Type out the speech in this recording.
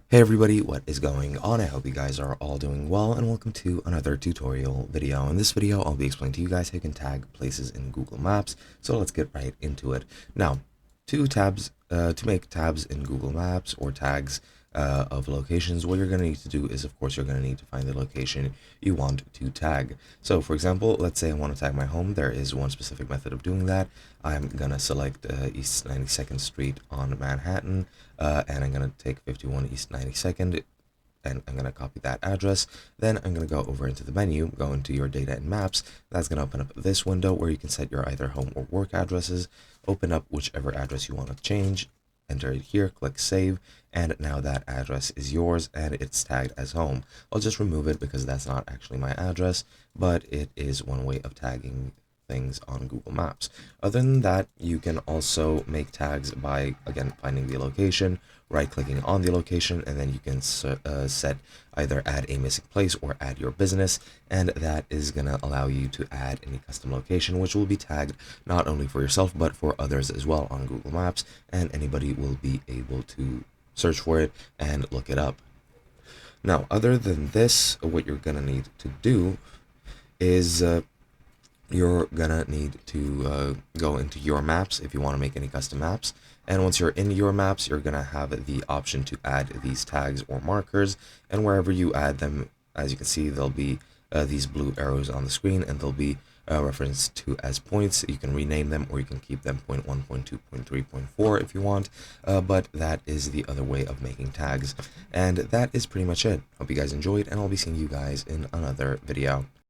Hey everybody, what is going on? I hope you guys are all doing well, and welcome to another tutorial video. In this video, I'll be explaining to you guys how you can tag places in Google Maps. So let's get right into it. Now, to make tabs in Google Maps or tags of locations, what you're going to need to do is, of course, you're going to need to find the location you want to tag. So, for example, let's say I want to tag my home. There is one specific method of doing that. I'm going to select East 92nd Street on Manhattan, and I'm going to take 51 East 92nd, and I'm going to copy that address. Then I'm going to go over into the menu, go into your data and maps. That's going to open up this window where you can set your either home or work addresses, open up whichever address you want to change, enter it here, click save, and now that address is yours and it's tagged as home. I'll just remove it because that's not actually my address, but it is one way of tagging things on Google Maps. Other than that, you can also make tags by, again, finding the location, right-clicking on the location, and then you can set either add a missing place or add your business, and that is going to allow you to add any custom location, which will be tagged not only for yourself, but for others as well on Google Maps, and anybody will be able to search for it and look it up. Now, other than this, what you're going to need to do is you're gonna need to go into your maps if you want to make any custom maps, and once you're in your maps, you're gonna have the option to add these tags or markers, and wherever you add them, as you can see, there'll be these blue arrows on the screen, and they'll be referenced to as points. You can rename them or you can keep them point 1, point 2, point 3, point 4 if you want, but that is the other way of making tags, and that is pretty much it. Hope you guys enjoyed, and I'll be seeing you guys in another video.